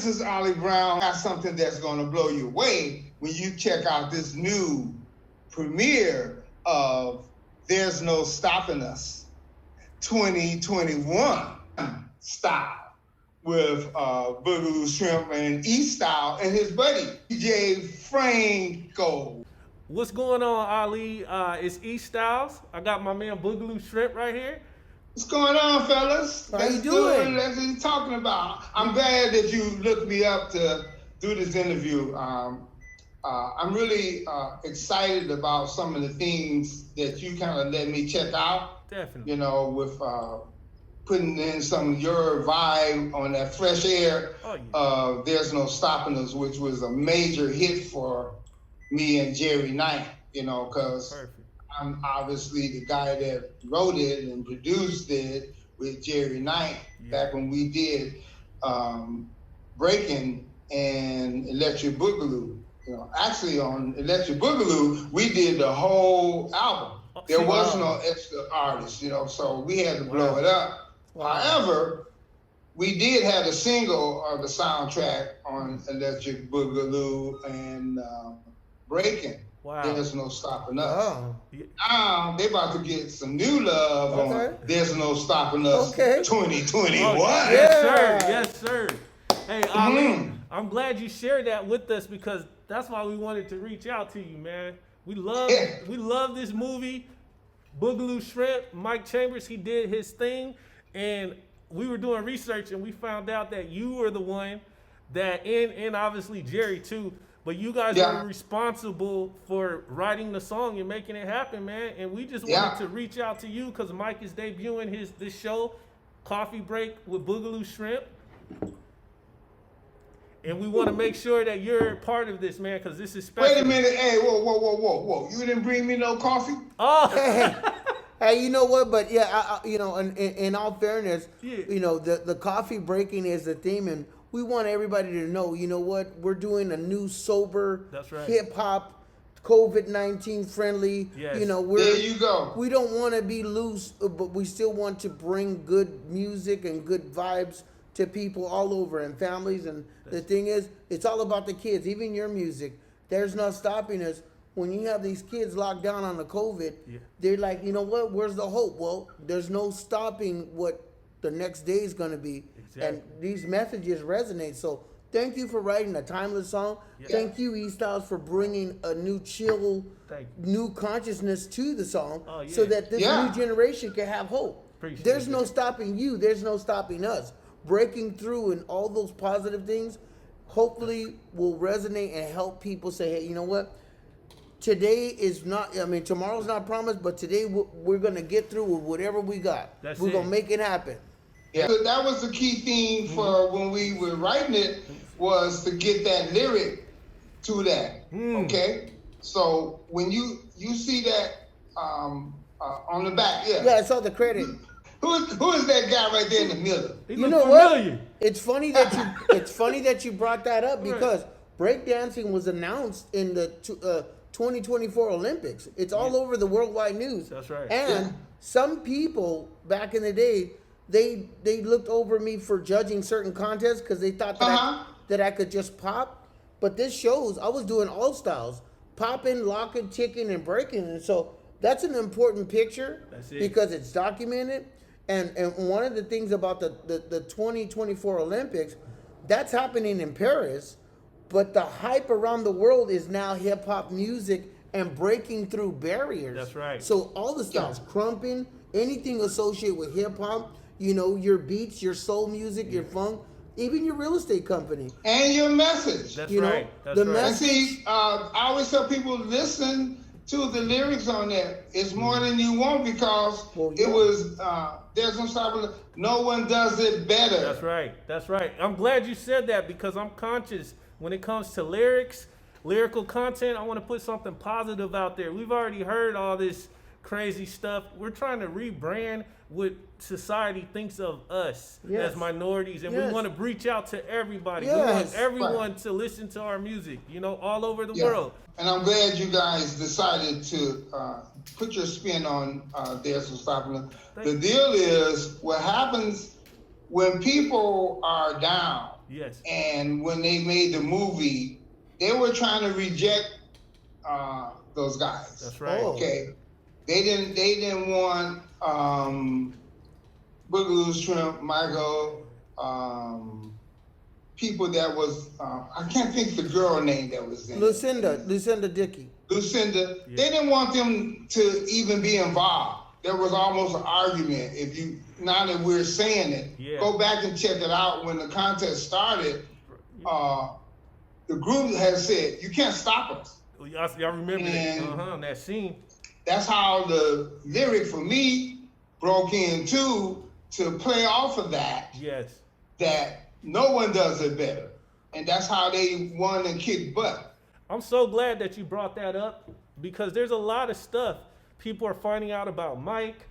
this is Ollie Brown. I got something that's going to blow you away when you check out this new premiere of There's No Stopping Us 2021 style with Boogaloo Shrimp and E Style and his buddy, DJ Franco. What's going on, Ali? It's E Styles. I got my man Boogaloo Shrimp right here. What's going on, fellas? How you doing? That's what you're talking about. I'm glad that you looked me up to do this interview. I'm really excited about some of the things that you kind of let me check out. Definitely. You know, with putting in some of your vibe on that fresh air. There's No Stopping Us, which was a major hit for me and Jerry Knight, you know, because I'm obviously the guy that wrote it and produced it with Jerry Knight back when we did Breakin and Electric Boogaloo. You know, actually on Electric Boogaloo, we did the whole album. There was no extra artist, you know, so we had to blow it up. However, we did have a single of the soundtrack on Electric Boogaloo and Breakin. There's No Stopping Us. Now they about to get some new love on There's No Stopping Us 2021. Yes, sir. Hey, Ali, I'm glad you shared that with us because that's why we wanted to reach out to you, man. We love this movie. Boogaloo Shrimp, Mike Chambers, he did his thing, and we were doing research and we found out that you were the one that, and obviously Jerry too, but you guys were responsible for writing the song and making it happen, man. And we just wanted to reach out to you because Mike is debuting this show, Coffee Break with Boogaloo Shrimp. And we want to make sure that you're part of this, man, because this is special. Wait a minute. Hey, whoa. You didn't bring me no coffee? Oh. Hey, you know what? But you know, in all fairness, you know, the coffee breaking is the theme, and we want everybody to know, you know what? We're doing a new sober, hip hop, COVID-19 friendly. Yes. You know, there you go. We don't want to be loose, but we still want to bring good music and good vibes to people all over and families. And the thing is, it's all about the kids. Even your music, there's no stopping us. When you have these kids locked down on the COVID, they're like, you know what? Where's the hope? Well, there's no stopping what the next day is going to be. And these messages resonate. So thank you for writing a timeless song. Thank you, E Styles, for bringing a new chill, new consciousness to the song so that this new generation can have hope. There's no stopping you. There's no stopping us. Breaking through and all those positive things hopefully will resonate and help people say, hey, you know what? Today is not, I mean, tomorrow's not promised, but today we're going to get through with whatever we got. We're going to make it happen. Yeah, that was the key theme for when we were writing it, was to get that lyric to that, okay? So when you see that on the back, Yeah, I saw the credit. Who is that guy right there in the middle? You know what? It's funny that you brought that up because breakdancing was announced in the 2024 Olympics. It's all over the worldwide news. That's right. And some people back in the day, they looked over me for judging certain contests because they thought that I could just pop. But this shows I was doing all styles, popping, locking, ticking, and breaking. And so that's an important picture because it's documented. And one of the things about the 2024 Olympics, that's happening in Paris, but the hype around the world is now hip hop music and breaking through barriers. That's right. So all the styles, crumping, anything associated with hip hop, you know, your beats, your soul music, your funk, even your real estate company. And your message. That's you right. Know, the message. And see, I always tell people, listen to the lyrics on that. It's more than you want because it was, there's no stopping. No one does it better. That's right. That's right. I'm glad you said that because I'm conscious when it comes to lyrics, lyrical content. I want to put something positive out there. We've already heard all this crazy stuff. We're trying to rebrand what society thinks of us as minorities, and we want to reach out to everybody. We want everyone to listen to our music, you know, all over the world. And I'm glad you guys decided to put your spin on There's No Stopping Us. The deal is what happens when people are down Yes. And when they made the movie, they were trying to reject those guys. That's right. Okay. They didn't want Boogaloo Shrimp, Michael, people that was I can't think the girl name that was in Lucinda Dickey. Lucinda. Yeah. They didn't want them to even be involved. There was almost an argument. If you now that we're saying it, go back and check it out. When the contest started, the group has said you can't stop us. Y'all remember that scene? That's how the lyric for me broke in too, to play off of that. Yes. That no one does it better. And that's how they won and kicked butt. I'm so glad that you brought that up, because there's a lot of stuff people are finding out about Mike,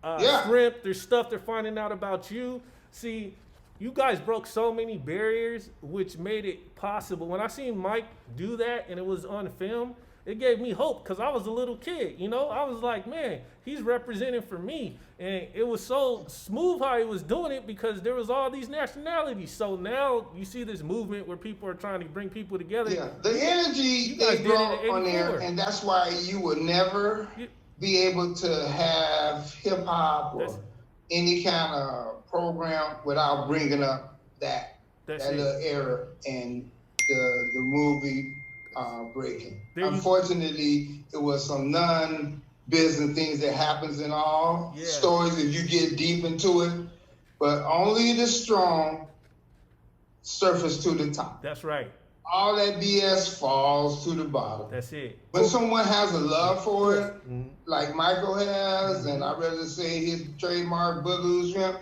Shrimp. There's stuff they're finding out about you. See, you guys broke so many barriers, which made it possible. When I seen Mike do that and it was on film, it gave me hope, because I was a little kid, you know? I was like, man, he's representing for me. And it was so smooth how he was doing it, because there was all these nationalities. So now you see this movement where people are trying to bring people together. Yeah, the energy they brought on there, and that's why you would never be able to have hip-hop or any kind of program without bringing up that little era and the movie Breakin. Unfortunately, it was some non-business things that happens in all stories if you get deep into it, but only the strong surface to the top. That's right. All that BS falls to the bottom. That's it. When someone has a love for it, like Michael has, and I'd rather say his trademark Boogaloo Shrimp,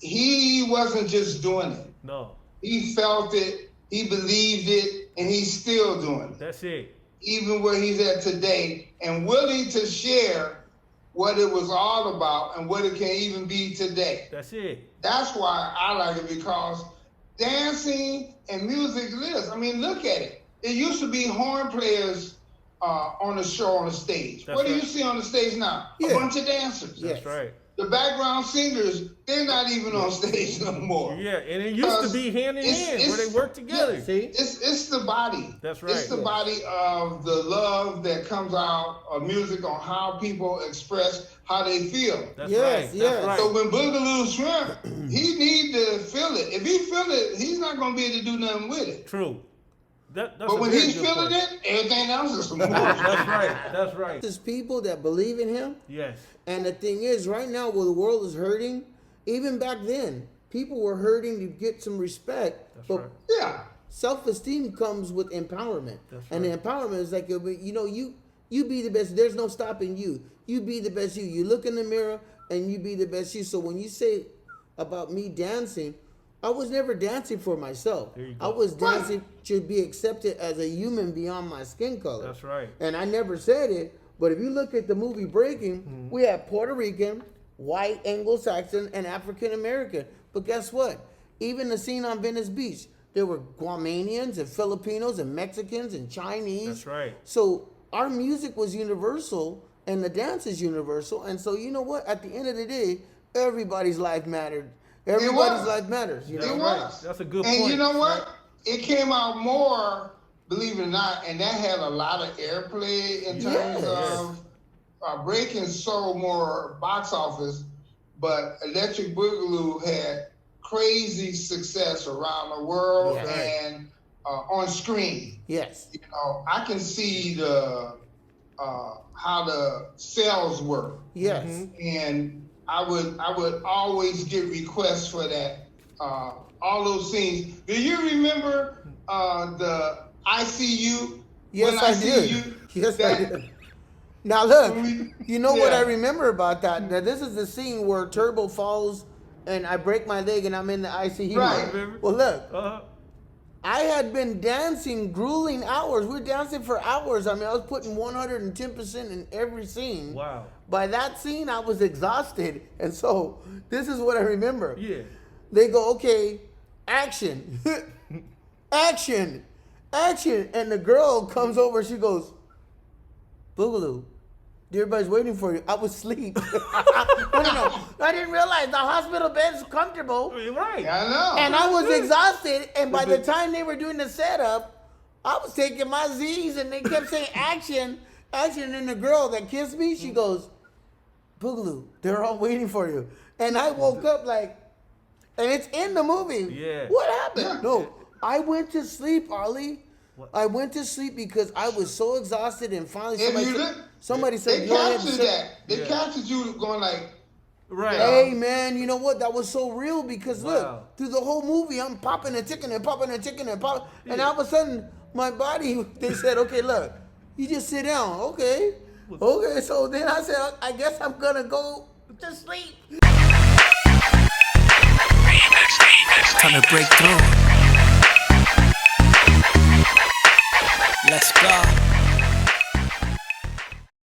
he wasn't just doing it. No. He felt it, he believed it, and he's still doing it. That's it. Even where he's at today, and willing to share what it was all about and what it can even be today. That's it. That's why I like it, because dancing and music lives. I mean, look at it. It used to be horn players on the show, on the stage. What do you see on the stage now? A bunch of dancers. That's right. The background singers, they're not even on stage no more. Yeah, and it used to be hand in hand where they work together. Yeah, see? It's the body. That's right. It's the body of the love that comes out of music on how people express how they feel. That's right. That's right. So when Boogaloo Shrimp, he need to feel it. If he feel it, he's not going to be able to do nothing with it. True. But when he's feeling it, everything else is more. That's right. That's right. There's people that believe in him. Yes. And the thing is, right now, where the world is hurting, even back then, people were hurting to get some respect. That's but right. Yeah. Self-esteem comes with empowerment. That's and right. the empowerment is like, you be the best. There's no stopping you. You be the best you. You look in the mirror and you be the best you. So when you say about me dancing, I was never dancing for myself. I was dancing to be accepted as a human beyond my skin color. That's right. And I never said it, but if you look at the movie Breakin, we have Puerto Rican, white, Anglo-Saxon, and African American. But guess what? Even the scene on Venice Beach, there were Guamanians and Filipinos and Mexicans and Chinese. That's right. So our music was universal and the dance is universal. And so you know what? At the end of the day, everybody's life mattered. Everybody's life matters. You know? It was. That's a good point. And you know what? It came out more, believe it or not, and that had a lot of airplay in terms of Breakin sold more box office, but Electric Boogaloo had crazy success around the world and on screen. Yes. You know, I can see the how the sales work. Yes. And I would always get requests for that. All those scenes. Do you remember the I See You? Yes, I did. Yes, I did. Now look, you know what I remember about that? Now this is the scene where Turbo falls and I break my leg and I'm in the ICU. Right. Well look, I had been dancing grueling hours. We were dancing for hours. I mean, I was putting 110% in every scene. Wow. By that scene, I was exhausted. And so this is what I remember. Yeah. They go, okay, action, action, action. And the girl comes over, she goes, Boogaloo, Everybody's waiting for you. I was asleep. No. I didn't realize the hospital bed's comfortable. Right. I know. And I was exhausted. And by the time they were doing the setup, I was taking my Z's and they kept saying action. Action. And the girl that kissed me, she goes, Boogaloo, they're all waiting for you. And I woke up like, and it's in the movie. Yeah. What happened? Yeah. No, I went to sleep, Ollie. What? I went to sleep because I was so exhausted and finally somebody they said, go ahead and captured sit. that. They captured you going like, Right. Hey man, you know what? That was so real because Wow. look, through the whole movie, I'm popping and ticking and popping and ticking and popping, and all of a sudden, my body. They said, "Okay, look, you just sit down." Okay, so then I said, "I guess I'm gonna go to sleep." Time to break through. Let's go.